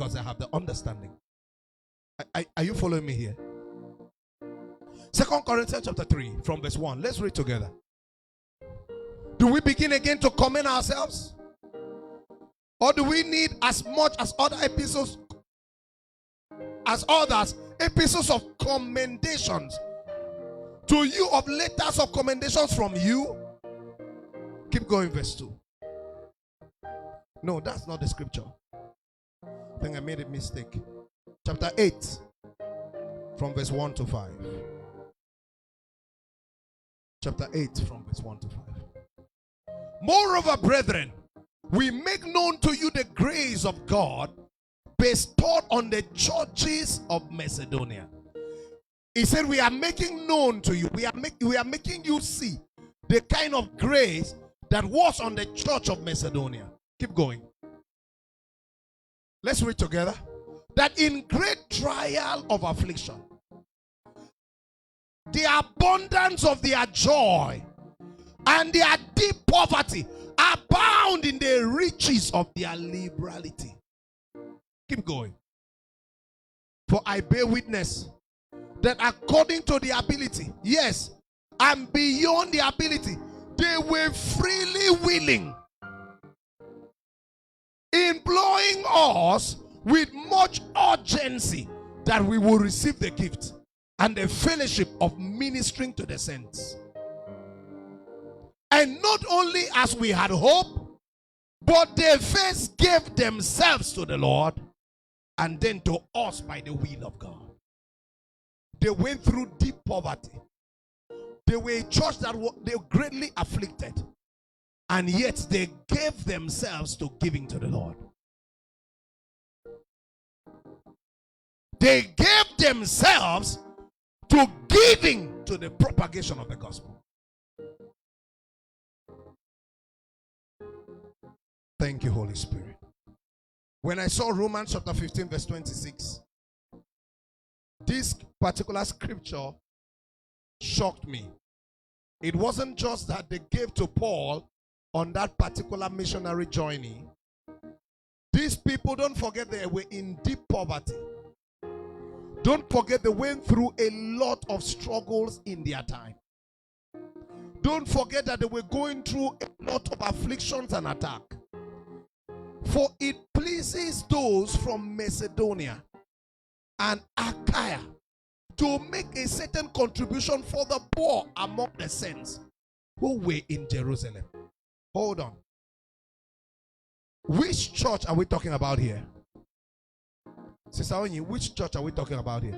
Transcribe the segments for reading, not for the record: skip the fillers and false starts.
because I have the understanding. Are you following me here? 2 Corinthians chapter 3 from verse 1. Let's read together. Do we begin again to commend ourselves? Or do we need as much as other epistles, as others, epistles of commendations to you, of letters of commendations from you? Keep going, verse 2. No, that's not the scripture. I think I made a mistake. Chapter 8 from verse 1 to 5. Chapter 8 from verse 1 to 5. Moreover, brethren, we make known to you the grace of God bestowed on the churches of Macedonia. He said, we are making known to you, we are making you see the kind of grace that was on the church of Macedonia. Keep going. Let's read together. That in great trial of affliction, the abundance of their joy and their deep poverty abound in the riches of their liberality. Keep going. For I bear witness that according to the ability, yes, and beyond the ability, they were freely willing, imploring us with much urgency that we will receive the gift and the fellowship of ministering to the saints. And not only as we had hoped, but they first gave themselves to the Lord and then to us by the will of God. They went through deep poverty. They were a church that they were greatly afflicted, and yet they gave themselves to giving to the Lord. They gave themselves to giving to the propagation of the gospel. Thank you, Holy Spirit. When I saw Romans chapter 15 verse 26, this particular scripture shocked me. It wasn't just that they gave to Paul on that particular missionary journey. These people, don't forget, they were in deep poverty. Don't forget, they went through a lot of struggles in their time. Don't forget that they were going through a lot of afflictions and attack. For it pleases those from Macedonia and Achaia to make a certain contribution for the poor among the saints who were in Jerusalem. Hold on. Which church are we talking about here? Sister Onyi, which church are we talking about here?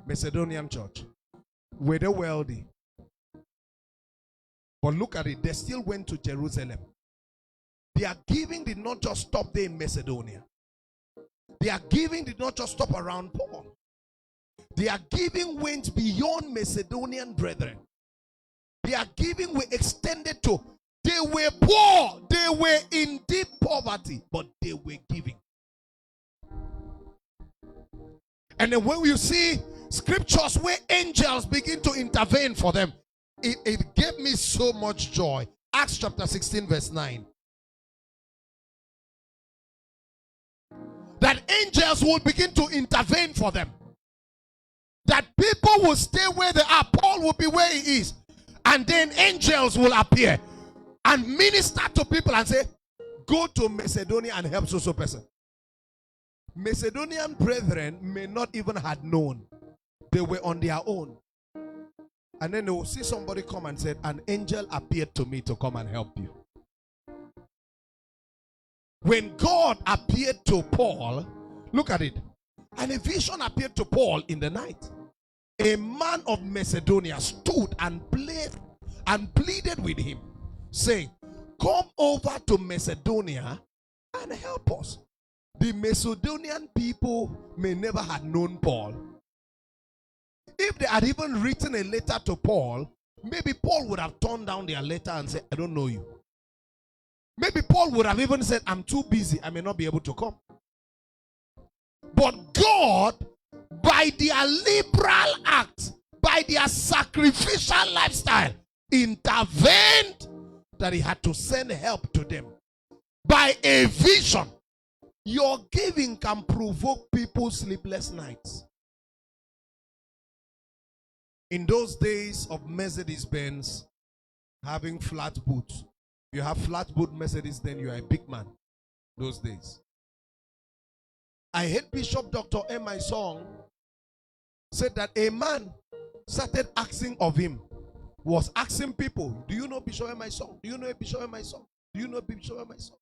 Macedonian church. Were they wealthy? But look at it, they still went to Jerusalem. Their giving did not just stop there in Macedonia. Their giving did not just stop around Paul. Their giving went beyond Macedonian brethren. Their giving were extended to, they were poor, they were in deep poverty, but they were giving. And then when you see scriptures where angels begin to intervene for them, it gave me so much joy. Acts chapter 16 verse 9. That angels will begin to intervene for them. That people will stay where they are. Paul will be where he is. And then angels will appear and minister to people and say, go to Macedonia and help so person. Macedonian brethren may not even had known. They were on their own. And then they will see somebody come and say, an angel appeared to me to come and help you. When God appeared to Paul, look at it. And a vision appeared to Paul in the night. A man of Macedonia stood and pleaded with him, saying, come over to Macedonia and help us. The Macedonian people may never have known Paul. If they had even written a letter to Paul, maybe Paul would have turned down their letter and said, I don't know you. Maybe Paul would have even said, I'm too busy, I may not be able to come. But God, by their liberal act, by their sacrificial lifestyle, intervened that he had to send help to them by a vision. Your giving can provoke people's sleepless nights. In those days of Mercedes-Benz having flat boots, you have flat boot Mercedes, then you are a big man. Those days. I heard Bishop Dr. M.I. Song said that a man started asking of him, was asking people, do you know Bishop M.I. Song? Do you know Bishop M.I. Song? Do you know Bishop M.I. Song?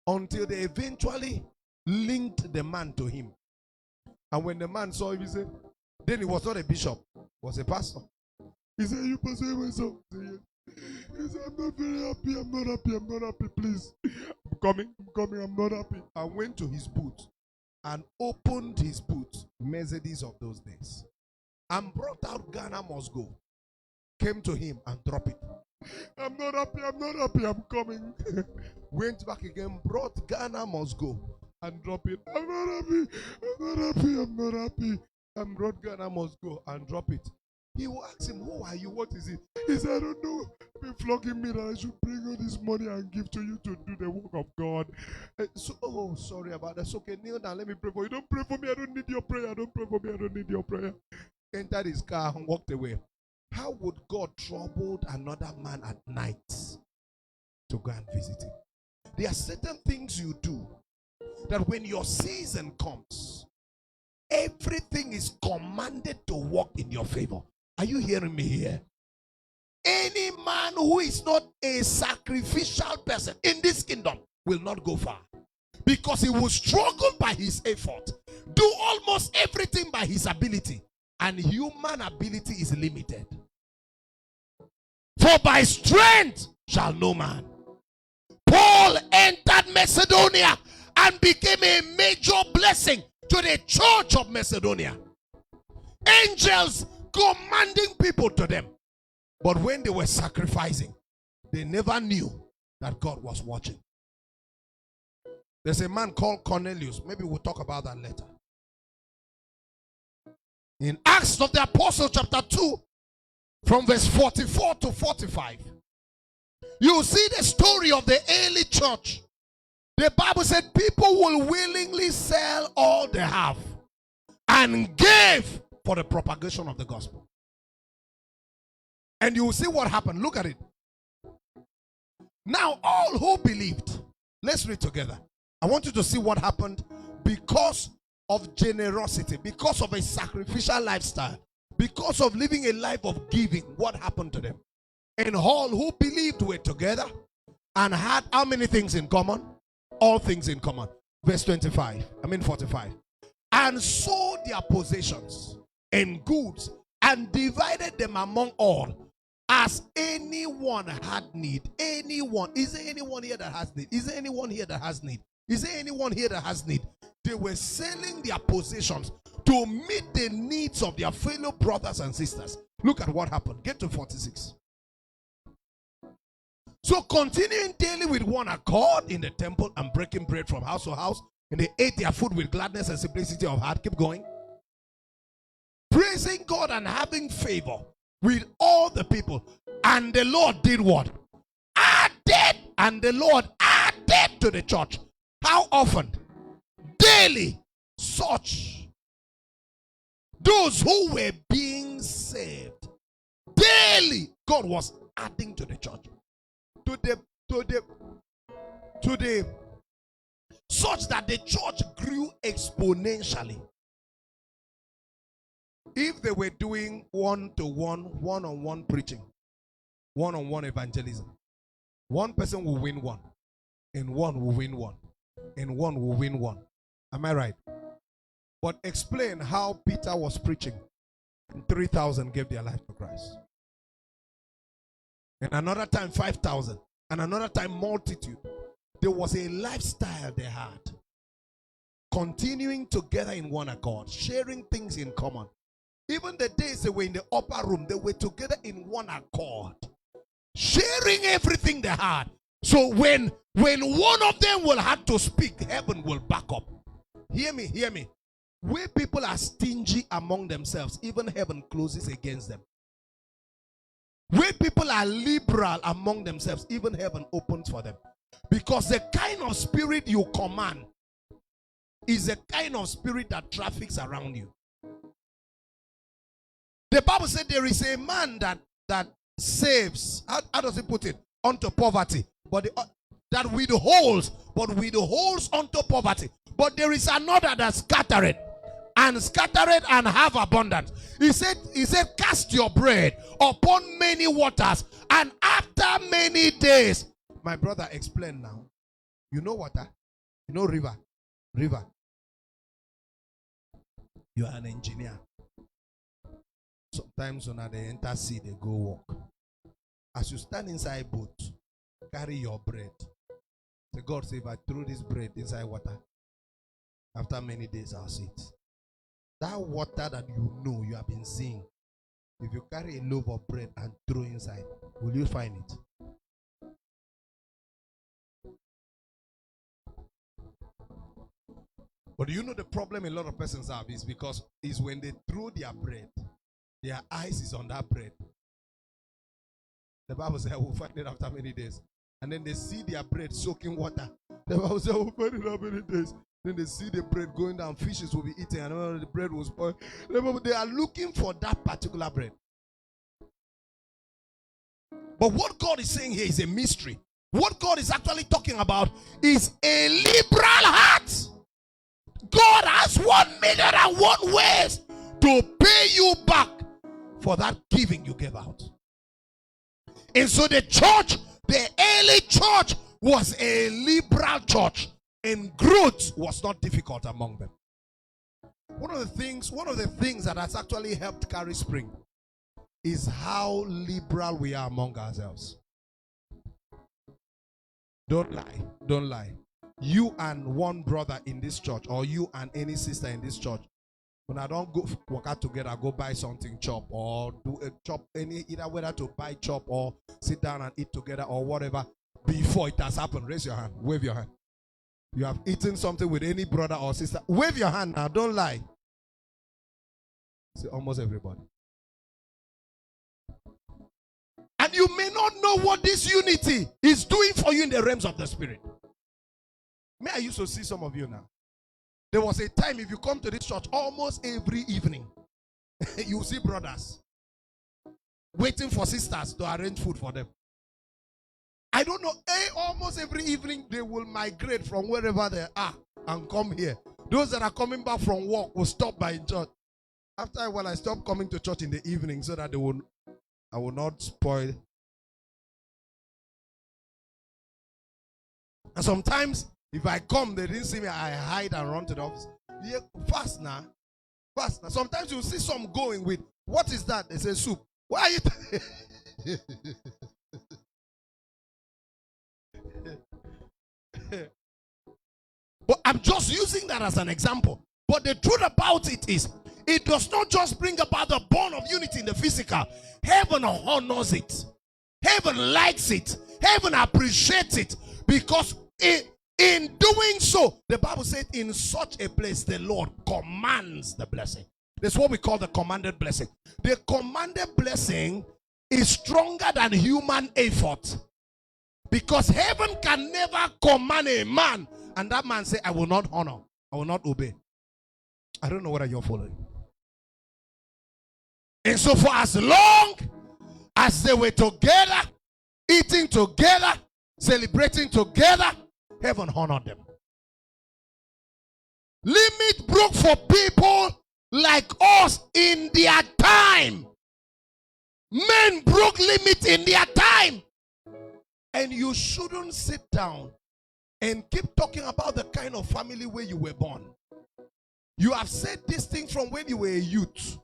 Until they eventually linked the man to him. And when the man saw him, he said, then he was not a bishop, he was a pastor. He said, you pastor M.I. Song? He said, I'm not very happy, I'm not happy, please. I'm coming, I'm not happy. I went to his booth and opened his booth, Mercedes of those days, and brought out Ghana Must Go. Came to him and dropped it. I'm not happy, I'm coming. Went back again, brought Ghana Must Go and dropped it. I'm not happy. And brought Ghana Must Go and drop it. He will ask him, who are you? What is it? He said, I don't know. Been flogging me that I should bring all this money and give to you to do the work of God. Oh, sorry about that. It's okay. Kneel down. Let me pray for you. Don't pray for me. I don't need your prayer. Don't pray for me. I don't need your prayer. Entered his car and walked away. How would God trouble another man at night to go and visit him? There are certain things you do that when your season comes, everything is commanded to work in your favor. Are you hearing me here? Any man who is not a sacrificial person in this kingdom will not go far, because he will struggle by his effort, do almost everything by his ability, and human ability is limited. For by strength shall no man. Paul entered Macedonia and became a major blessing to the church of Macedonia. Angels commanding people to them. But when they were sacrificing, they never knew that God was watching. There's a man called Cornelius. Maybe we'll talk about that later. In Acts of the Apostles chapter 2, from verse 44 to 45, you see the story of the early church. The Bible said people will willingly sell all they have and give for the propagation of the gospel. And you will see what happened. Look at it. Now all who believed, let's read together. I want you to see what happened because of generosity, because of a sacrificial lifestyle, because of living a life of giving. What happened to them? And all who believed were together and had how many things in common? All things in common. Verse 45. And sold their possessions and goods and divided them among all as anyone had need. Anyone. Is there anyone here that has need? Is there anyone here that has need? Is there anyone here that has need? They were selling their possessions to meet the needs of their fellow brothers and sisters. Look at what happened. Get to 46. So continuing daily with one accord in the temple and breaking bread from house to house, and they ate their food with gladness and simplicity of heart. Keep going. Praising God and having favor with all the people. And the Lord did what? Added. And the Lord added to the church. How often? Daily. Such. Those who were being saved. Daily. God was adding to the church. To the such that the church grew exponentially. If they were doing one-to-one, one-on-one preaching, one-on-one evangelism, one person will win one, and one will win one, and one will win one. Am I right? But explain how Peter was preaching, and 3,000 gave their life to Christ. And another time 5,000, and another time multitude. There was a lifestyle they had. Continuing together in one accord, sharing things in common. Even the days they were in the upper room, they were together in one accord, sharing everything they had. So when one of them will have to speak, heaven will back up. Hear me. Where people are stingy among themselves, even heaven closes against them. Where people are liberal among themselves, even heaven opens for them. Because the kind of spirit you command is a kind of spirit that traffics around you. The Bible said there is a man that saves. How does it put it? Unto poverty, but that withholds unto poverty. But there is another that scattereth and have abundance. He said, cast your bread upon many waters, and after many days. My brother, explain now. You know water? You know river? River. You are an engineer. Sometimes when they enter sea, they go walk. As you stand inside boat, carry your bread. Say, God, say, if I throw this bread inside water, after many days I'll see it. That water that you have been seeing, if you carry a loaf of bread and throw inside, will you find it? But do you know the problem a lot of persons have is because when they throw their bread, their eyes is on that bread. The Bible says, I will find it after many days. And then they see their bread soaking water. The Bible says, I will find it after many days. Then they see the bread going down, fishes will be eaten, and the bread will spoil. They are looking for that particular bread. But what God is saying here is a mystery. What God is actually talking about is a liberal heart. God has 1,000,001 ways to pay you back for that giving you gave out. And so the church, the early church, was a liberal church, and growth was not difficult among them. One of the things that has actually helped carry Spring is how liberal we are among ourselves. Don't lie. You and one brother in this church, or you and any sister in this church, when I don't go work out together, go buy something chop, or do a chop, either whether to buy chop or sit down and eat together or whatever, before it has happened, raise your hand, wave your hand. You have eaten something with any brother or sister, wave your hand now, don't lie. See, almost everybody. And you may not know what this unity is doing for you in the realms of the spirit. May I used to see some of you now. There was a time, if you come to this church almost every evening, you see brothers waiting for sisters to arrange food for them. I don't know, almost every evening they will migrate from wherever they are and come here. Those that are coming back from work will stop by church. After a while, I stopped coming to church in the evening so that I will not spoil. And sometimes, if I come, they didn't see me, I hide and run to the office. Yeah, fast now. Sometimes you see some going with, what is that? They say soup. Why are you? But I'm just using that as an example. But the truth about it is, it does not just bring about the bond of unity in the physical. Heaven honors it. Heaven likes it. Heaven appreciates it. Because in doing so, the Bible said, in such a place, the Lord commands the blessing. That's what we call the commanded blessing. The commanded blessing is stronger than human effort. Because heaven can never command a man, and that man say, I will not honor, I will not obey. I don't know whether you're following. And so for as long as they were together, eating together, celebrating together, heaven honored them. Limit broke for people like us in their time. Men broke limit in their time. And you shouldn't sit down and keep talking about the kind of family where you were born. You have said this thing from when you were a youth.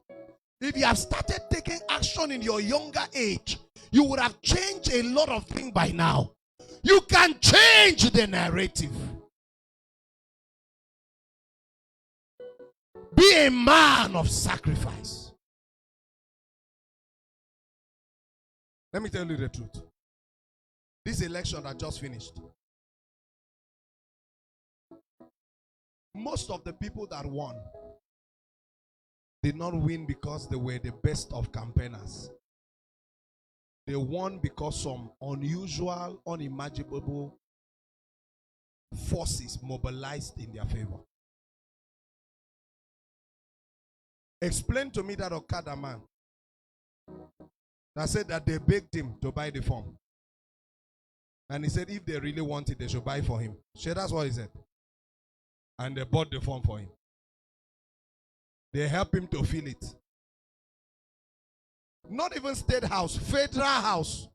If you have started taking action in your younger age, you would have changed a lot of things by now. You can change the narrative. Be a man of sacrifice. Let me tell you the truth. This election that just finished, most of the people that won did not win because they were the best of campaigners. They won because some unusual, unimaginable forces mobilized in their favor. Explain to me that Okada man that said that they begged him to buy the form. And he said if they really want it, they should buy for him. Sure, that's what he said. And they bought the form for him. They helped him to fill it. Not even state house, federal house.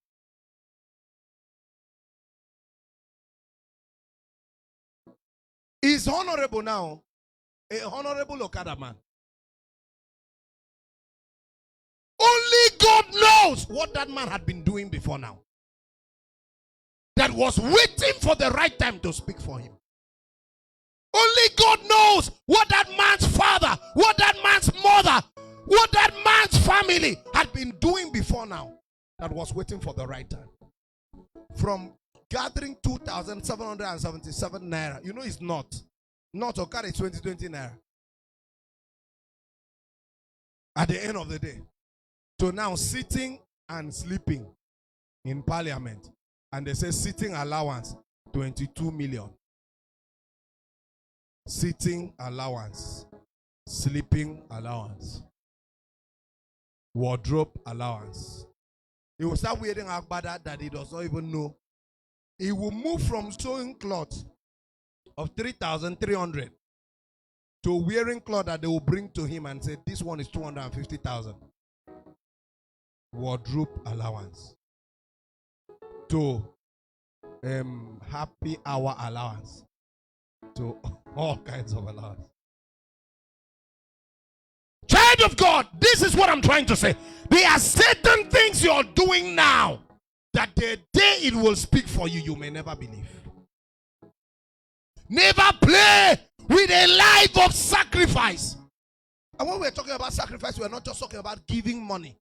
He's honorable now. A honorable Okada man. Only God knows what that man had been doing before now. That was waiting for the right time to speak for him. Only God knows what that man's father, what that man's mother, what that man's family had been doing before now. That was waiting for the right time. From gathering 2,777 naira. You know it's not. Not Okada 2020 naira. At the end of the day. So now sitting and sleeping in parliament. And they say sitting allowance 22 million. Sitting allowance. Sleeping allowance. Wardrobe allowance. He will start wearing agbada that he does not even know. He will move from sewing cloth of 3,300 to wearing cloth that they will bring to him and say, this one is 250,000. Wardrobe allowance. To happy hour allowance. To all kinds of allowance. Child of God, this is what I'm trying to say. There are certain things you're doing now that the day it will speak for you, you may never believe. Never play with a life of sacrifice. And when we're talking about sacrifice, we're not just talking about giving money.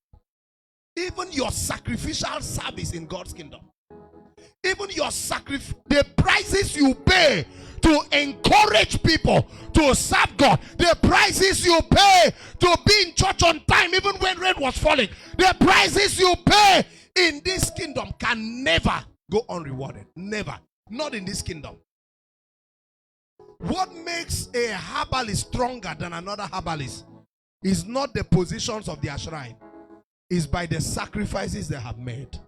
Even your sacrificial service in God's kingdom. Even your the prices you pay to encourage people to serve God. The prices you pay to be in church on time even when rain was falling. The prices you pay in this kingdom can never go unrewarded. Never. Not in this kingdom. What makes a herbalist stronger than another herbalist is not the positions of their shrine. It's by the sacrifices they have made.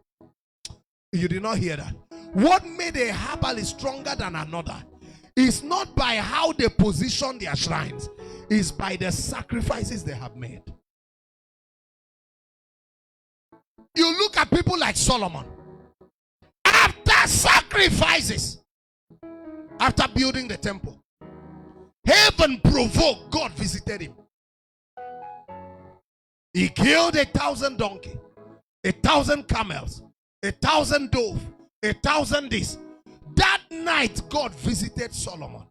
You did not hear that. What made a herbalist stronger than another is not by how they position their shrines. It's by the sacrifices they have made. You look at people like Solomon. After sacrifices, after building the temple, heaven provoked, God visited him. He killed 1,000 donkeys, 1,000 camels, 1,000 dove, 1,000 this. That night, God visited Solomon.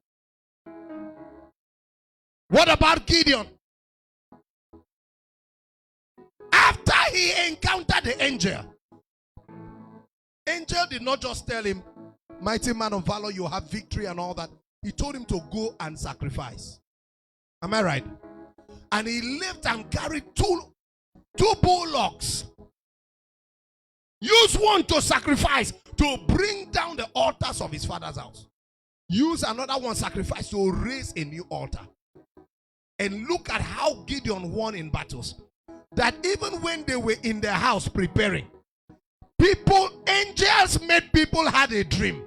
What about Gideon? After he encountered the angel, angel did not just tell him, mighty man of valor, you have victory and all that. He told him to go and sacrifice. Am I right? And he left and carried two bullocks. Use one to sacrifice, to bring down the altars of his father's house. Use another one, sacrifice, to raise a new altar. And look at how Gideon won in battles. That even when they were in their house preparing, angels made people had a dream.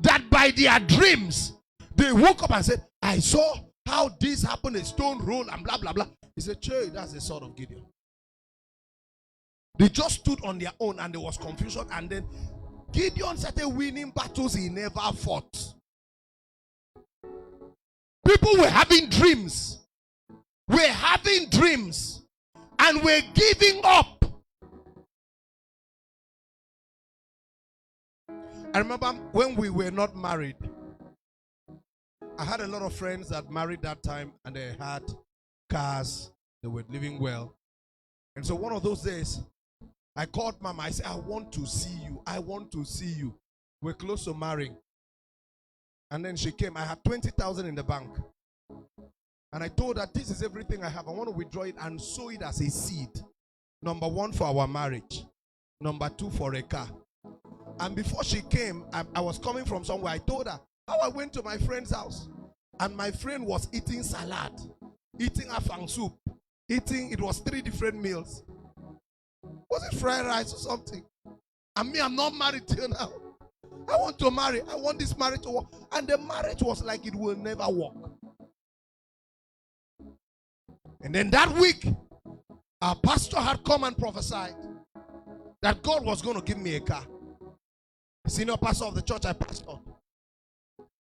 That by their dreams, they woke up and said, I saw how this happened, a stone roll and blah, blah, blah. He said, Che, that's the sword of Gideon. They just stood on their own and there was confusion. And then Gideon started winning battles he never fought. People were having dreams. We're having dreams. And we're giving up. I remember when we were not married, I had a lot of friends that married that time and they had cars. They were living well. And so one of those days, I called Mama. I said, I want to see you. I want to see you. We're close to marrying. And then she came. I had 20,000 in the bank. And I told her, this is everything I have. I want to withdraw it and sow it as a seed. Number one, for our marriage. Number two, for a car. And before she came, I was coming from somewhere. I told her how I went to my friend's house. And my friend was eating salad, eating afang soup. eating. It was 3 different meals. Was it fried rice or something? And me, I'm not married till now. I want to marry. I want this marriage to work. And the marriage was like it will never work. And then that week, our pastor had come and prophesied that God was going to give me a car. Senior pastor of the church I pastored.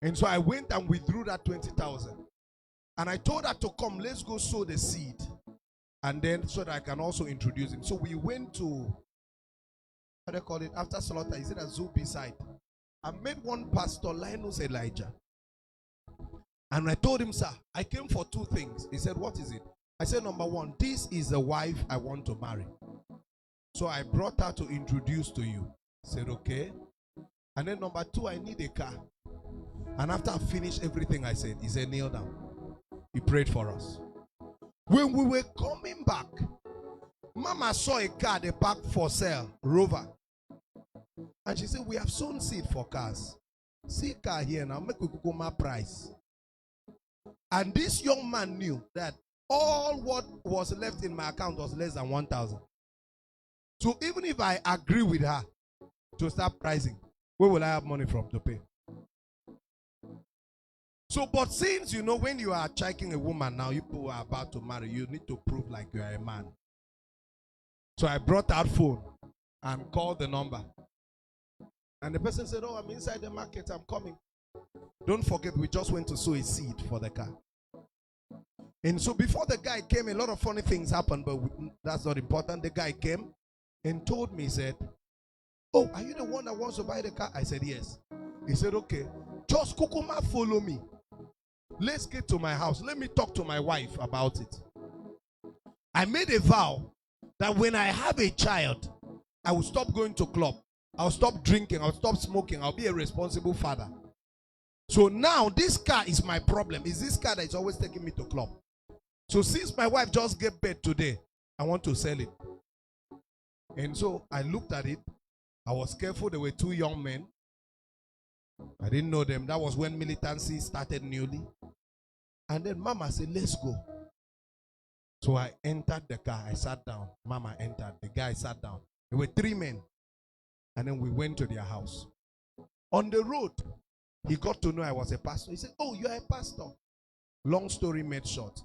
And so I went and withdrew that 20,000. And I told her to come, let's go sow the seed. And then so that I can also introduce him. So we went to, how do you call it? After Slaughter, is it a Zubi side? I met one pastor, Linus Elijah. And I told him, sir, I came for 2 things. He said, what is it? I said, number 1, this is the wife I want to marry. So I brought her to introduce to you. He said, okay. And then number 2, I need a car. And after I finished everything I said, he said, kneel down. He prayed for us. When we were coming back, Mama saw a car they parked for sale, Rover. And she said, we have sown seed for cars. See car here now, make a price. And this young man knew that all what was left in my account was less than 1,000. So even if I agree with her to start pricing, where will I have money from to pay? So, but since you know when you are checking a woman now, you people are about to marry, you need to prove like you are a man. So I brought that phone and called the number. And the person said, oh, I'm inside the market, I'm coming. Don't forget, we just went to sow a seed for the car. And so before the guy came, a lot of funny things happened, but that's not important. The guy came and told me, he said, oh, are you the one that wants to buy the car? I said, yes. He said, okay, just Kukuma, follow me. Let's get to my house. Let me talk to my wife about it. I made a vow that when I have a child, I will stop going to club. I'll stop drinking. I'll stop smoking. I'll be a responsible father. So now this car is my problem. Is this car that is always taking me to club. So since my wife just gave birth today, I want to sell it. And so I looked at it. I was careful. There were 2 young men. I didn't know them. That was when militancy started newly. And then Mama said, let's go. So I entered the car. I sat down. Mama entered. The guy sat down. There were 3 men. And then we went to their house. On the road, he got to know I was a pastor. He said, oh, you are a pastor. Long story made short.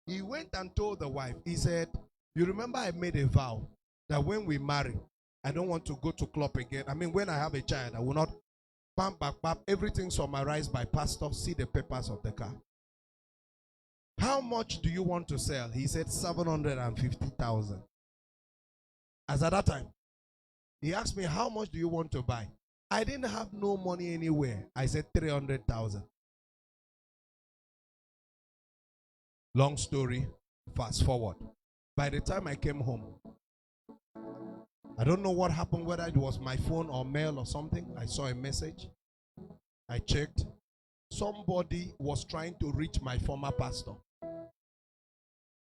He went and told the wife. He said, you remember I made a vow that when we marry, I don't want to go to club again. I mean, when I have a child, I will not bam, bam, bam. Everything summarized by pastor. See the papers of the car. How much do you want to sell? He said 750,000. As at that time, he asked me, how much do you want to buy? I didn't have no money anywhere. I said 300,000. Long story, fast forward. By the time I came home, I don't know what happened, whether it was my phone or mail or something. I saw a message. I checked. Somebody was trying to reach my former pastor.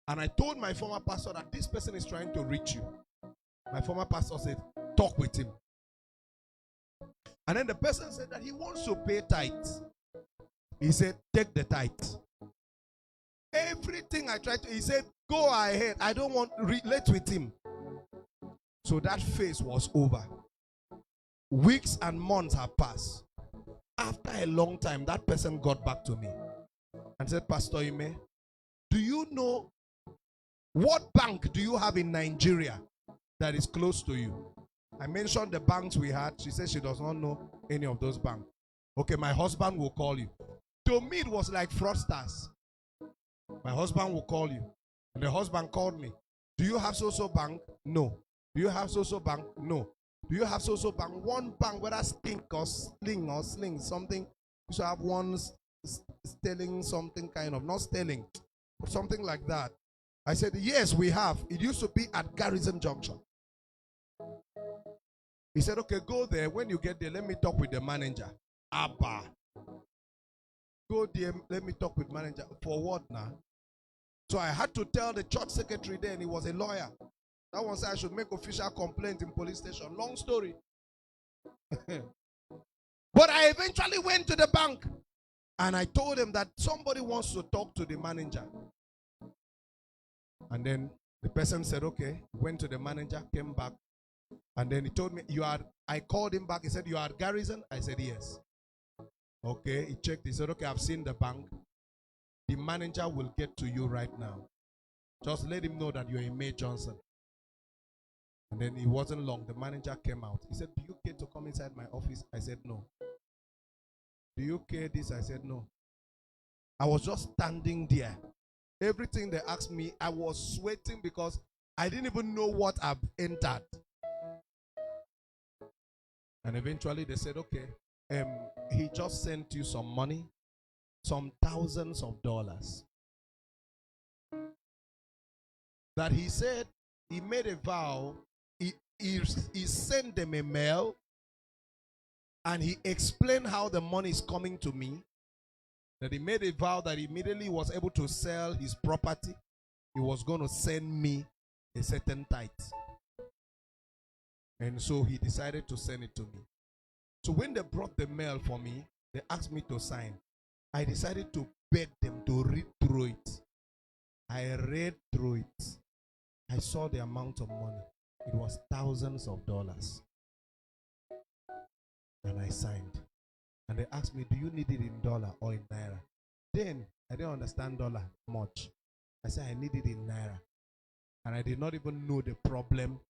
And I told my former pastor that this person is trying to reach you. My former pastor said, talk with him. And then the person said that he wants to pay tithes. He said, take the tithes. Everything I tried to, he said, go ahead. I don't want to relate with him. So that phase was over. Weeks and months have passed. After a long time, that person got back to me and said, Pastor Ime, do you know what bank do you have in Nigeria that is close to you? I mentioned the banks we had. She said she does not know any of those banks. Okay, my husband will call you. To me, it was like fraudsters. My husband will call you. And the husband called me. Do you have so-so bank? No. Do you have so-so bank? No. Do you have so-so bank? One bank, whether stink or sling, something. You should have one sterling, something kind of, not sterling, something like that. I said, yes, we have. It used to be at Garrison Junction. He said, okay, go there. When you get there, let me talk with the manager. Abba. Go there, let me talk with manager. For what now? So I had to tell the church secretary then, he was a lawyer. That one said I should make official complaint in police station. Long story. But I eventually went to the bank and I told them that somebody wants to talk to the manager. And then the person said, okay, went to the manager, came back, and then he told me, I called him back. He said, you are at Garrison? I said, yes. Okay, he checked. He said, okay, I've seen the bank. The manager will get to you right now. Just let him know that you're in May Johnson. And then it wasn't long. The manager came out. He said, do you care to come inside my office? I said, no. Do you care this? I said, no. I was just standing there. Everything they asked me, I was sweating because I didn't even know what I've entered. And eventually they said, okay, he just sent you some money, some thousands of dollars. That he said he made a vow, he sent them a mail, and he explained how the money is coming to me. That he made a vow that immediately was able to sell his property, he was going to send me a certain tithe. And so he decided to send it to me. So when they brought the mail for me, they asked me to sign. I decided to beg them to read through it. I read through it. I saw the amount of money. It was thousands of dollars. And I signed. And they asked me, do you need it in dollar or in naira? Then I didn't understand dollar much. I said, I need it in naira. And I did not even know the problem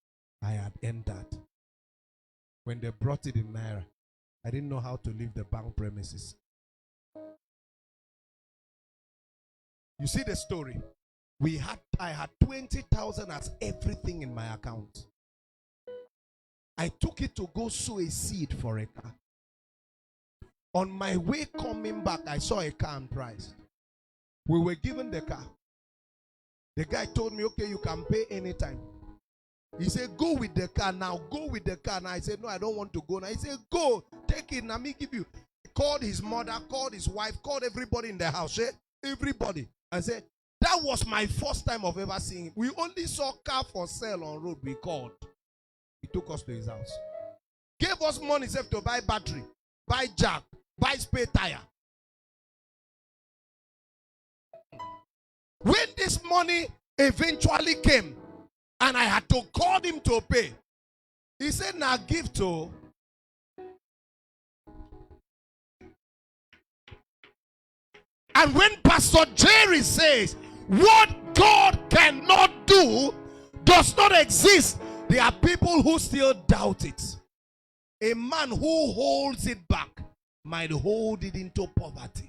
I had entered. When they brought it in naira, I didn't know how to leave the bank premises. You see the story? I had 20,000 as everything in my account. I took it to go sow a seed for a car. On my way coming back, I saw a car priced. We were given the car. The guy told me, okay, you can pay anytime. He said, go with the car now. Go with the car now. I said, no, I don't want to go now. He said, go, take it. Now me give you. He called his mother, called his wife, called everybody in the house. Everybody. I said, that was my first time of ever seeing him. We only saw car for sale on road. We called. He took us to his house. Gave us money safe to buy battery, buy jack, buy spare tire. When this money eventually came, and I had to call him to pay, he said, now give to. And when Pastor Jerry says, what God cannot do does not exist, there are people who still doubt it. A man who holds it back might hold it into poverty,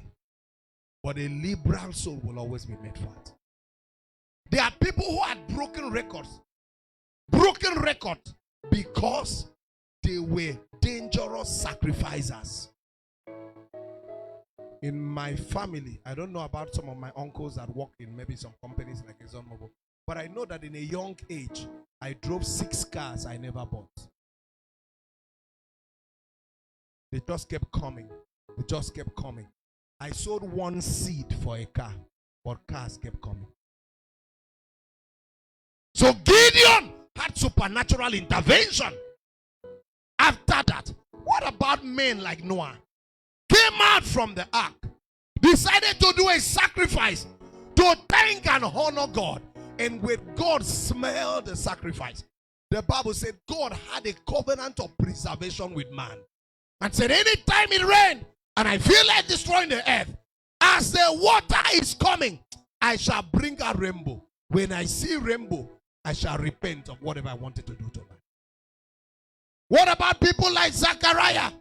but a liberal soul will always be made fat. There are people who had broken records because they were dangerous sacrificers. In my family, I don't know about some of my uncles that work in maybe some companies like ExxonMobil, but I know that in a young age, I drove 6 cars I never bought. They just kept coming. They just kept coming. I sold 1 seed for a car, but cars kept coming. So Gideon had supernatural intervention. After that, what about men like Noah? Came out from the ark, decided to do a sacrifice to thank and honor God. And when God smelled the sacrifice, the Bible said God had a covenant of preservation with man. And said, anytime it rained and I feel like destroying the earth, as the water is coming, I shall bring a rainbow. When I see rainbow, I shall repent of whatever I wanted to do to man. What about people like Zechariah?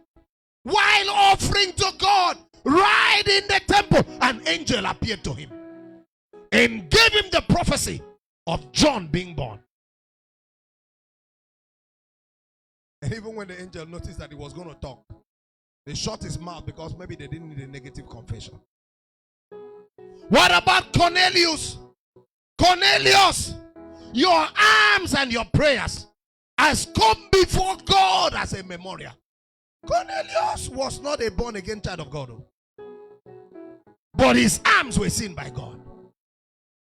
While offering to God, right in the temple, an angel appeared to him and gave him the prophecy of John being born. And even when the angel noticed that he was going to talk, they shut his mouth because maybe they didn't need a negative confession. What about Cornelius? Cornelius, your alms and your prayers has come before God as a memorial. Cornelius was not a born-again child of God, but his alms were seen by God.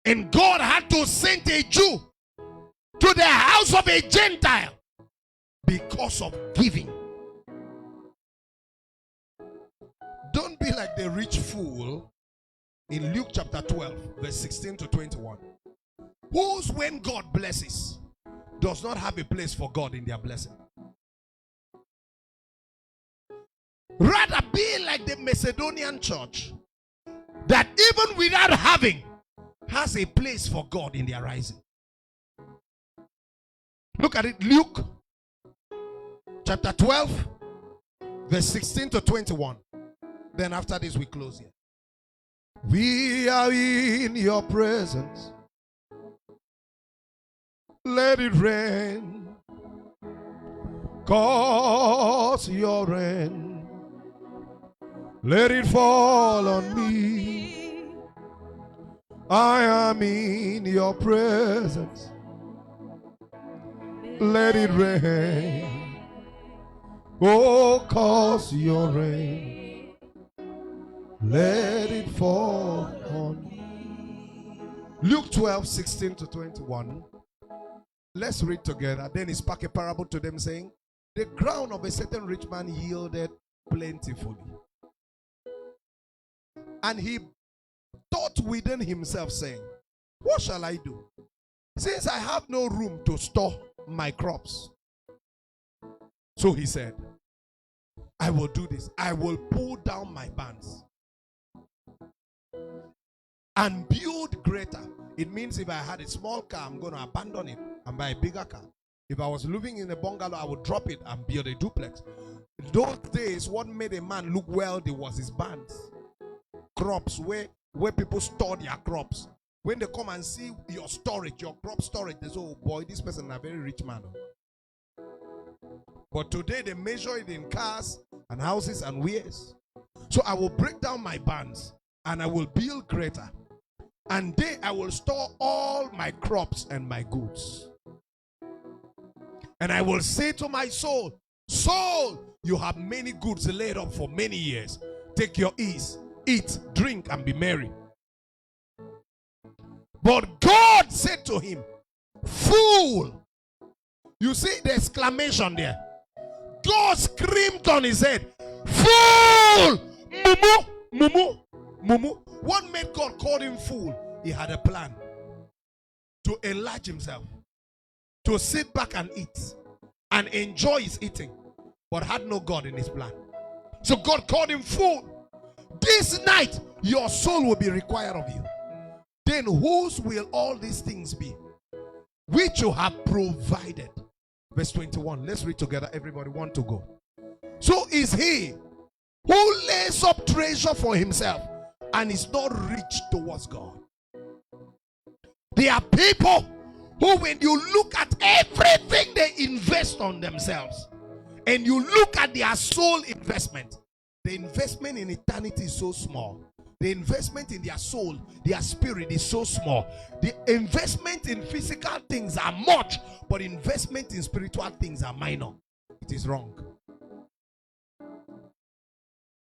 And God had to send a Jew to the house of a Gentile because of giving. Don't be like the rich fool in Luke chapter 12, verse 16 to 21. whose when God blesses does not have a place for God in their blessing. Rather be like the Macedonian church that even without having has a place for God in their rising. Look at it, Luke chapter 12 verse 16 to 21. Then after this we close here. We are in your presence. Let it rain, cause your rain. Let it fall on me. I am in your presence. Let it rain. Oh, cause your rain. Let it fall on me. Luke 12, 16 to 21. Let's read together. Then he spoke a parable to them, saying, the ground of a certain rich man yielded plentifully. And he thought within himself, saying, what shall I do, since I have no room to store my crops? So he said, I will do this. I will pull down my barns and build greater. It means if I had a small car, I'm going to abandon it and buy a bigger car. If I was living in a bungalow, I would drop it and build a duplex. In those days, what made a man look wealthy was his barns. Crops, where people store their crops. When they come and see your storage, your crop storage, they say, oh boy, this person is a very rich man. But today they measure it in cars and houses and wares. So I will break down my barns and I will build greater. And there I will store all my crops and my goods. And I will say to my soul, soul, you have many goods laid up for many years. Take your ease, eat, drink, and be merry. But God said to him, fool. You see the exclamation there. God screamed on his head, fool! Mumu, mumu, mumu. What made God call him fool? He had a plan to enlarge himself, to sit back and eat and enjoy his eating, but had no God in his plan. So God called him fool. This night your soul will be required of you. Then whose will all these things be which you have provided? Verse 21. Let's read together. Everybody want to go. So is he who lays up treasure for himself and is not rich towards God. There are people who, when you look at everything they invest on themselves and you look at their soul investment, the investment in eternity is so small. The investment in their soul, their spirit is so small. The investment in physical things are much, but investment in spiritual things are minor. It is wrong.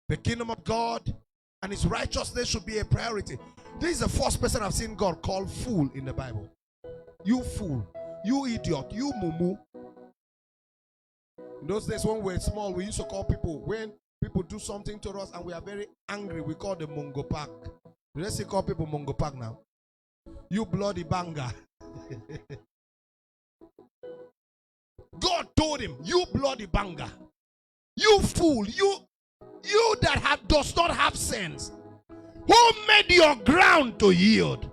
The kingdom of God and his righteousness should be a priority. This is the first person I've seen God call fool in the Bible. You fool, you idiot, you mumu. In those days when we were small, we used to call people, when people do something to us and we are very angry, we call them Mongo Park. Let's say call people Mongo Park now. You bloody banger. God told him, you bloody banger. You fool, you that does not have sense. Who made your ground to yield?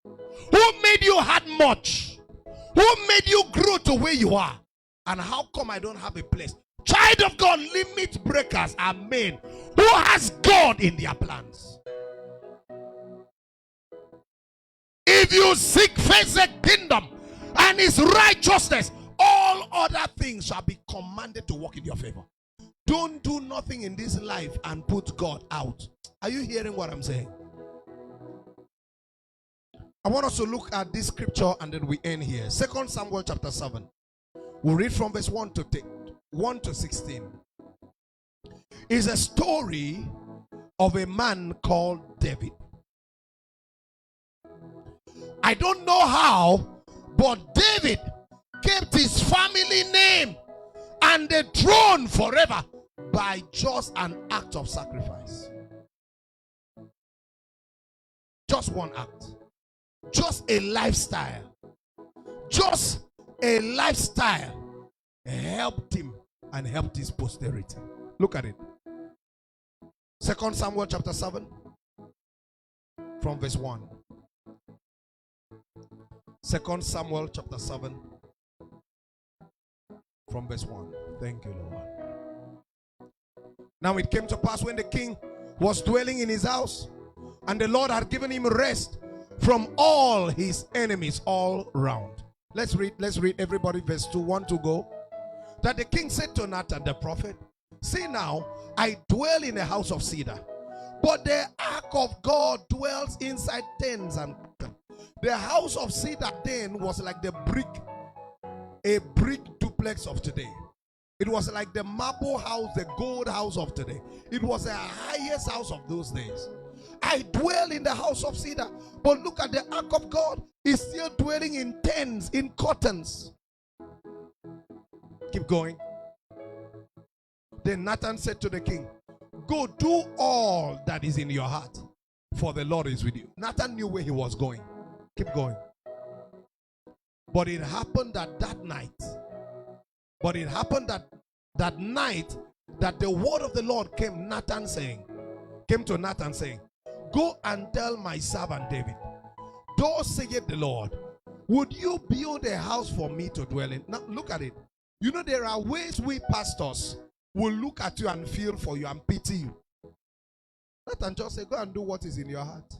Who made you had much? Who made you grow to where you are? And how come I don't have a place? Child of God, limit breakers are men who has God in their plans. If you seek first the kingdom and his righteousness, all other things shall be commanded to work in your favor. Don't do nothing in this life and put God out. Are you hearing what I'm saying? I want us to look at this scripture and then we end here. 2 Samuel chapter 7. We'll read from verse 1 to 16. It's a story of a man called David. I don't know how, but David kept his family name and the throne forever by just an act of sacrifice. Just one act. Just a lifestyle. just a lifestyle helped him and helped his posterity. Look at it. 2 Samuel chapter 7 from verse 1. 2 Samuel chapter 7 from verse 1. Thank you, Lord. Now it came to pass when the king was dwelling in his house, and the Lord had given him rest from all his enemies all round. Let's read everybody, verse 2, 1 to go. That the king said to Nathan the prophet, see now, I dwell in a house of cedar, but the ark of God dwells inside tents and curtains. The house of cedar then was like a brick duplex of today. It was like the marble house, the gold house of today. It was the highest house of those days. I dwell in the house of cedar, but look at the ark of God is still dwelling in tents, in curtains. Keep going. Then Nathan said to the king, go do all that is in your heart, for the Lord is with you. Nathan knew where he was going. Keep going. But it happened that night that the word of the Lord came to Nathan saying, go and tell my servant David, thus saith the Lord, would you build a house for me to dwell in? Now look at it. You know, there are ways we pastors will look at you and feel for you and pity you. Nathan just said, go and do what is in your heart.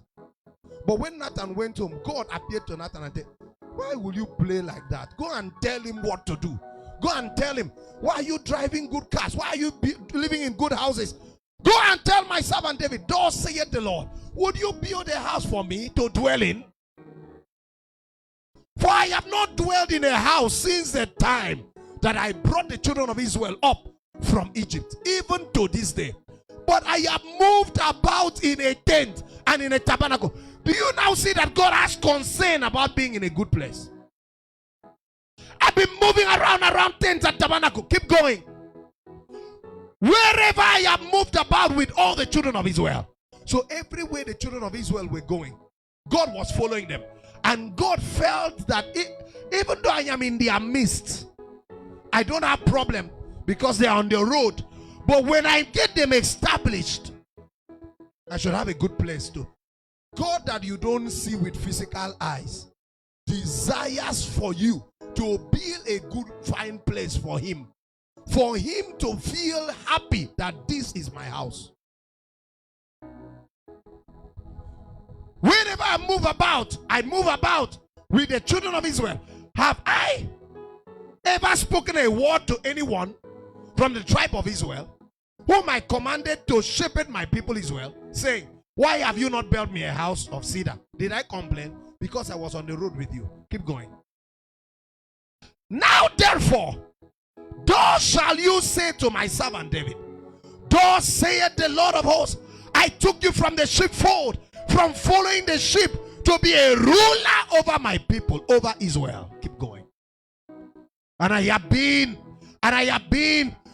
But when Nathan went home, God appeared to Nathan and said, why will you play like that? Go and tell him what to do. Go and tell him, why are you driving good cars? Why are you living in good houses? Go and tell my servant David, thus saith the Lord, would you build a house for me to dwell in? For I have not dwelled in a house since the time that I brought the children of Israel up from Egypt, even to this day. But I have moved about in a tent and in a tabernacle. Do you now see that God has concern about being in a good place? I've been moving around tents and tabernacle. Keep going. Wherever I have moved about with all the children of Israel. So everywhere the children of Israel were going, God was following them. And God felt that even though I am in their midst, I don't have problem because they are on the road. But when I get them established, I should have a good place too. God that you don't see with physical eyes desires for you to build a good fine place for him to feel happy that this is my house. Whenever I move about with the children of Israel. Have I ever spoken a word to anyone from the tribe of Israel whom I commanded to shepherd my people Israel, saying, why have you not built me a house of cedar? Did I complain? Because I was on the road with you. Keep going. Now therefore, thus shall you say to my servant David, thus saith the Lord of hosts, I took you from the sheepfold, from following the sheep, to be a ruler over my people, over Israel. Keep going. And I have been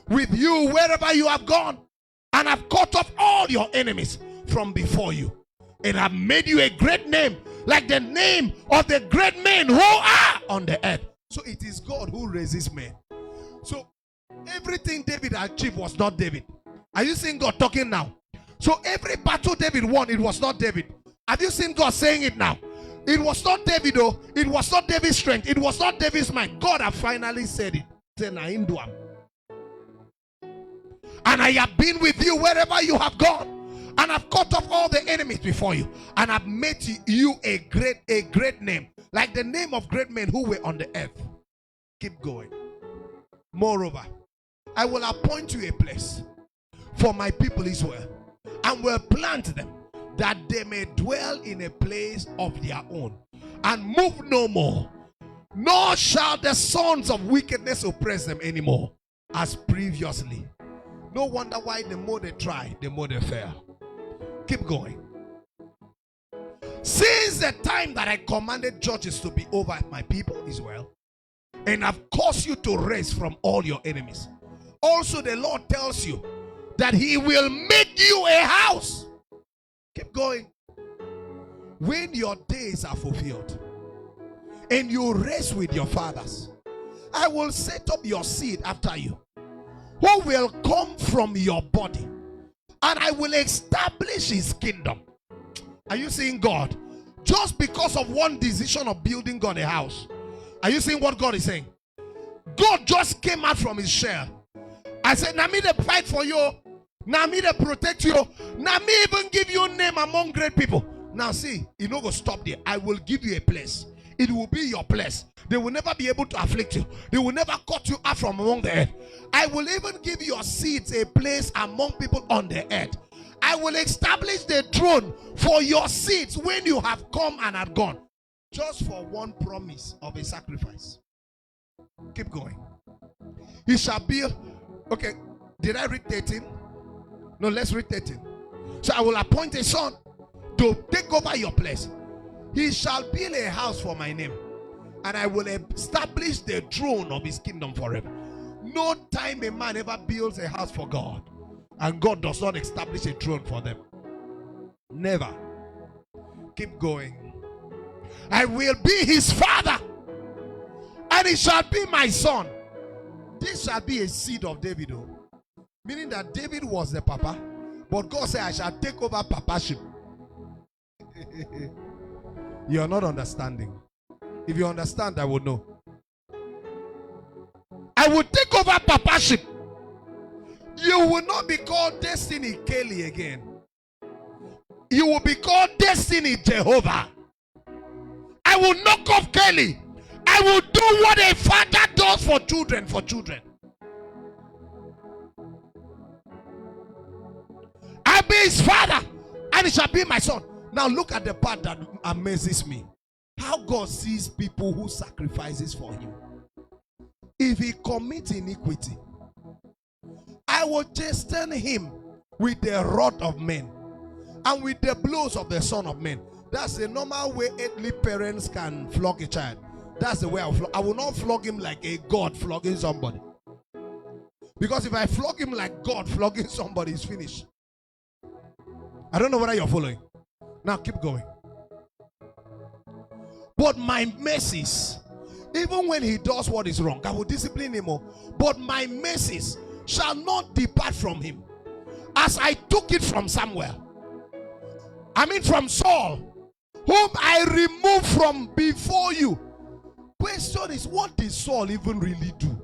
with you wherever you have gone, and have cut off all your enemies from before you, and have made you a great name, like the name of the great men who are on the earth. So it is God who raises men. So everything David achieved was not David. Are you seeing God talking now? So every battle David won, it was not David. Have you seen God saying it now? It was not David, though. It was not David's strength. It was not David's might. God have finally said it. And I have been with you wherever you have gone, and have cut off all the enemies before you, and have made you a great name, like the name of great men who were on the earth. Keep going. Moreover, I will appoint you a place for my people Israel, and will plant them, that they may dwell in a place of their own, and move no more. Nor shall the sons of wickedness oppress them anymore, as previously. No wonder why the more they try, the more they fail. Keep going. Since the time that I commanded judges to be over my people Israel, and have caused you to rest from all your enemies, also the Lord tells you that he will make you a house. Keep going. When your days are fulfilled, and you race with your fathers. I will set up your seed after you, who will come from your body, and I will establish his kingdom. Are you seeing God? Just because of one decision of building God a house. Are you seeing what God is saying? God just came out from his shell. I said, now me they fight for you. Now me they protect you. Now me even give you a name among great people. Now see, you know go stop there. I will give you a place. It will be your place. They will never be able to afflict you. They will never cut you out from among the earth. I will even give your seeds a place among people on the earth. I will establish the throne for your seeds when you have come and are gone. Just for one promise of a sacrifice. Keep going. He shall be. Okay, did I read 13? No, let's read 13. So I will appoint a son to take over your place. He shall build a house for my name, and I will establish the throne of his kingdom forever. No time a man ever builds a house for God and God does not establish a throne for them. Never. Keep going. I will be his father, and he shall be my son. This shall be a seed of David, meaning that David was the papa, but God said, I shall take over papaship. You are not understanding. If you understand, I will know. I will take over papaship. You will not be called Destiny Kelly again. You will be called Destiny Jehovah. I will knock off Kelly. I will do what a father does for children, I'll be his father, and he shall be my son. Now look at the part that amazes me. How God sees people who sacrifices for him. If he commits iniquity, I will chasten him with the rod of men and with the blows of the son of men. That's the normal way earthly parents can flog a child. That's the way I will not flog him like a God flogging somebody. Because if I flog him like God flogging somebody, it's finished. I don't know whether you're following. Now keep going. But my mercies, even when he does what is wrong, I will discipline him more. But my mercies shall not depart from him, as I took it from Samuel. I mean from Saul, whom I removed from before you. Question is, what did Saul even really do?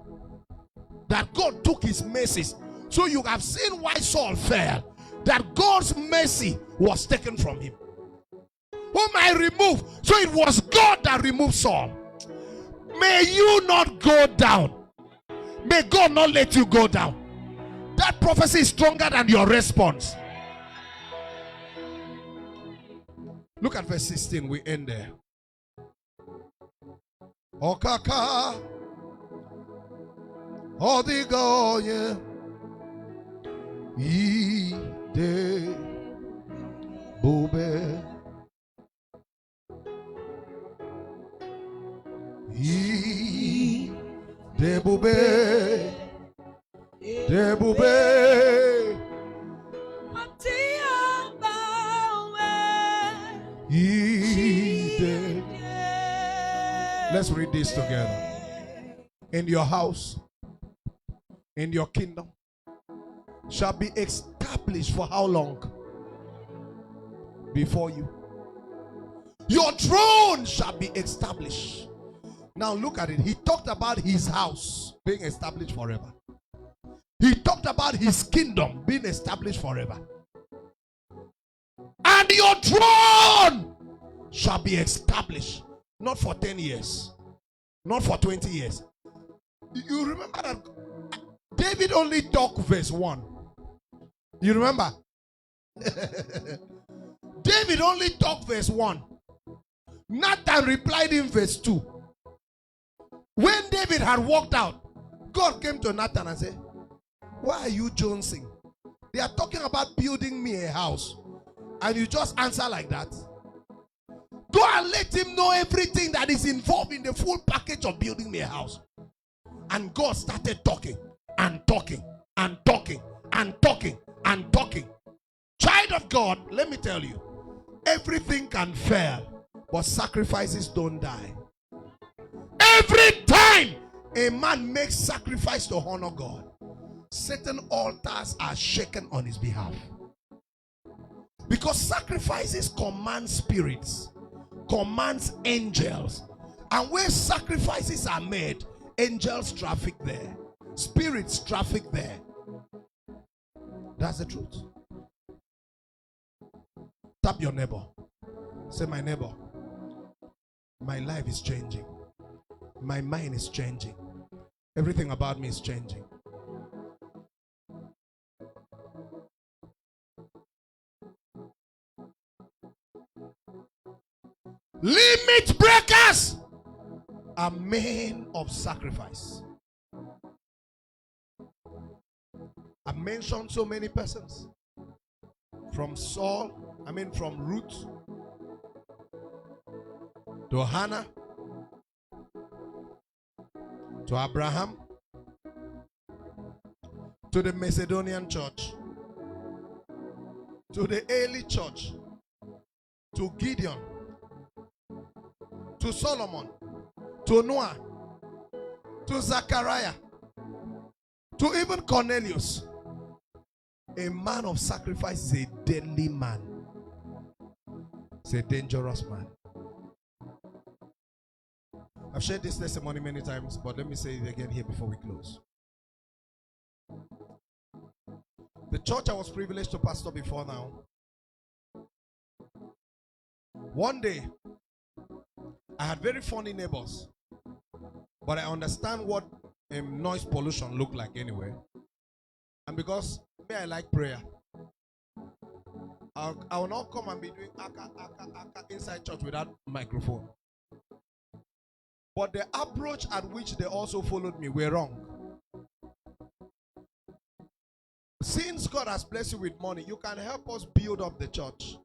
That God took his mercies. So you have seen why Saul fell. That God's mercy was taken from him. Whom I removed. So it was God that removed Saul. May you not go down. May God not let you go down. That prophecy is stronger than your response. Look at verse 16. We end there. Okaka Odigoye Ide Bube Ide Bube De Bube Ide. Let's read this together. In your house, in your kingdom, shall be established for how long? Before you. Your throne shall be established. Now look at it. He talked about his house being established forever. He talked about his kingdom being established forever. And your throne shall be established. Not for 10 years. Not for 20 years. You remember that David only talked verse 1. You remember? David only talked verse 1. Nathan replied in verse 2. When David had walked out, God came to Nathan and said, why are you jonesing? They are talking about building me a house. And you just answer like that. Go and let him know everything that is involved in the full package of building me a house. And God started talking and talking and talking and talking and talking. Child of God, let me tell you, everything can fail, but sacrifices don't die. Every time a man makes sacrifice to honor God, certain altars are shaken on his behalf. Because sacrifices command spirits, commands angels. And where sacrifices are made, angels traffic there, spirits traffic there. That's the truth. Tap your neighbor. Say, my neighbor, my life is changing. My mind is changing. Everything about me is changing. Limit breakers are men of sacrifice. I mentioned so many persons. From Ruth to Hannah to Abraham to the Macedonian church to the early church to Gideon to Solomon to Noah to Zachariah to even Cornelius. A man of sacrifice is a deadly man. It's a dangerous man. I've shared this testimony many times, but let me say it again here before we close. The church I was privileged to pastor before now, one day, I had very funny neighbors, but I understand what noise pollution looked like anyway. And because I like prayer, I will not come and be doing aka inside church without microphone. But the approach at which they also followed me were wrong. Since God has blessed you with money, you can help us build up the church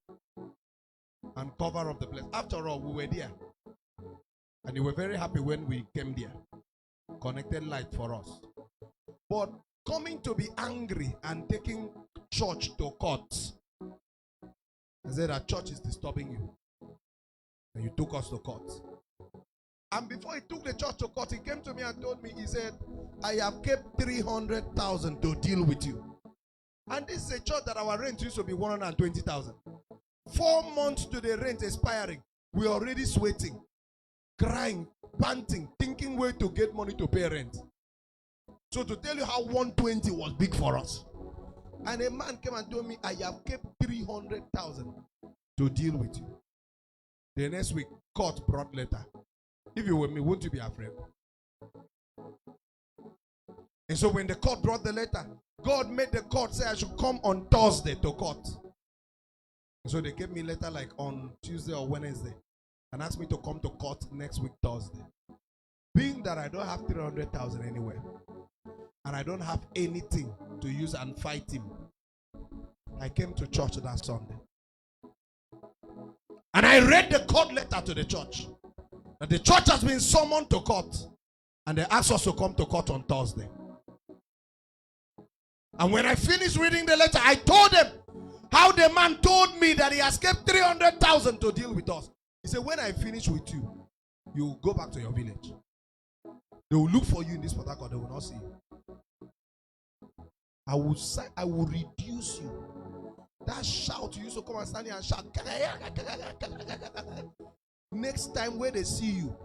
and cover up the place. After all, we were there. And you were very happy when we came there. Connected light for us. But coming to be angry and taking church to court. I said that church is disturbing you. And you took us to court. And before he took the church to court, he came to me and told me, he said, I have kept 300,000 to deal with you. And this is a church that our rent used to be 120,000. 4 months to the rent expiring. We're already sweating, crying, panting, thinking where to get money to pay rent. So to tell you how 120 was big for us. And a man came and told me, I have kept 300,000 to deal with you. The next week, court brought letter. If you were me, wouldn't you be afraid? And so when the court brought the letter, God made the court say I should come on Thursday to court. And so they gave me a letter like on Tuesday or Wednesday and asked me to come to court next week Thursday. Being that I don't have 300,000 anywhere and I don't have anything to use and fight him, I came to church that Sunday. And I read the court letter to the church. That the church has been summoned to court. And they asked us to come to court on Thursday. And when I finished reading the letter, I told them how the man told me that he has kept 300,000 to deal with us. He said, when I finish with you, you will go back to your village. They will look for you in this Port Harcourt. They will not see you. I will reduce you. That shout, you used to come and stand here and shout. Next time when they see you,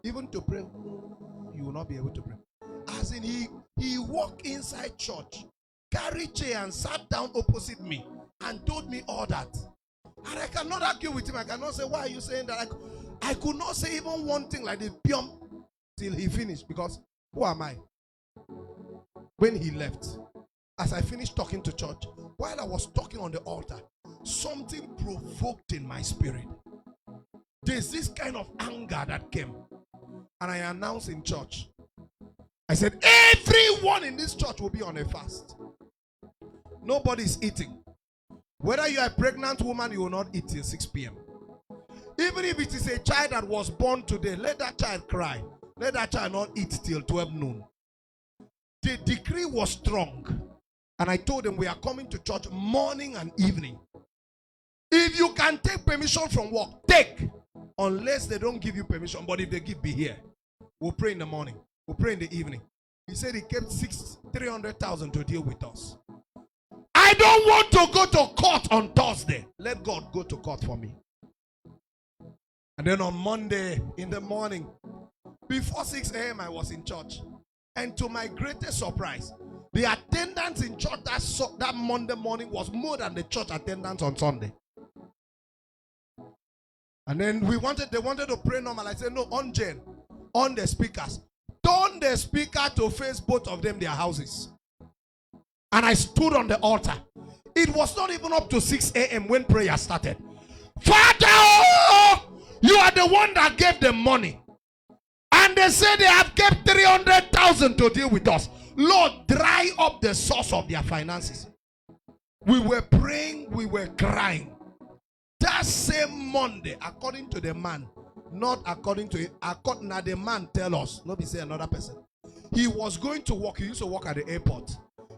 even to pray, you will not be able to pray. As in, he walked inside church, carried chair and sat down opposite me and told me all that. And I cannot argue with him. I cannot say, why are you saying that? I could not say even one thing like the pium till he finished, because who am I? When he left, as I finished talking to church, while I was talking on the altar, something provoked in my spirit. There's this kind of anger that came. And I announced in church, I said, everyone in this church will be on a fast. Nobody's eating. Whether you are a pregnant woman, you will not eat till 6 p.m. Even if it is a child that was born today, let that child cry. Let that child not eat till 12 noon. The decree was strong. And I told them we are coming to church morning and evening. If you can take permission from work, take. Unless they don't give you permission. But if they give, be here. We'll pray in the morning. We'll pray in the evening. He said he kept 300,000 to deal with us. I don't want to go to court on Thursday. Let God go to court for me. And then on Monday in the morning, before 6 a.m., I was in church. And to my greatest surprise, the attendance in church that Monday morning was more than the church attendance on Sunday. And then they wanted to pray normal. I said, no, on the speakers. Turn the speaker to face both of them, their houses. And I stood on the altar. It was not even up to 6 a.m. when prayer started. Father, you are the one that gave them money. And they say they have kept 300,000 to deal with us. Lord, dry up the source of their finances. We were praying, we were crying. That same Monday, according to the man, not according to it, according to the man tell us, not be say another person. He was going to work. He used to work at the airport.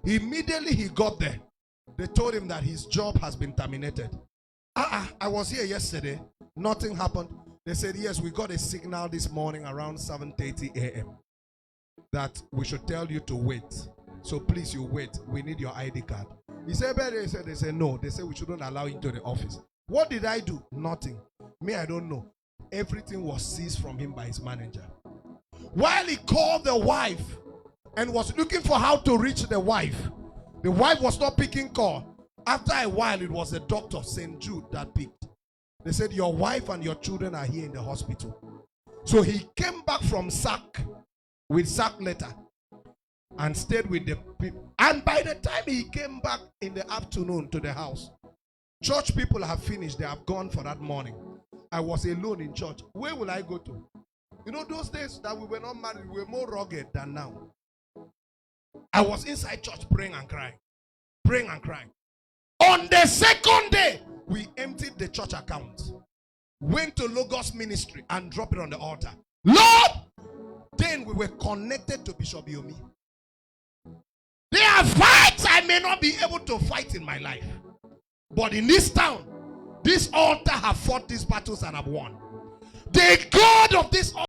Immediately he got there, they told him that his job has been terminated. I was here yesterday. Nothing happened. They said, yes, we got a signal this morning around 7:30 a.m. that we should tell you to wait. So please, you wait. We need your ID card. He said, but they said no. They said we shouldn't allow you into the office. What did I do? Nothing. Me, I don't know. Everything was seized from him by his manager. While he called the wife and was looking for how to reach the wife was not picking call. After a while, it was the doctor, St. Jude, that picked. They said, your wife and your children are here in the hospital. So he came back from SAC with SAC letter and stayed with the people. And by the time he came back in the afternoon to the house, church people have finished. They have gone for that morning. I was alone in church. Where will I go to? You know, those days that we were not married, we were more rugged than now. I was inside church praying and crying. Praying and crying. On the second day, we emptied the church account. Went to Logos Ministry and dropped it on the altar. Lord! Then we were connected to Bishop Yomi. There are fights I may not be able to fight in my life. But in this town, this altar have fought these battles and have won. The God of this altar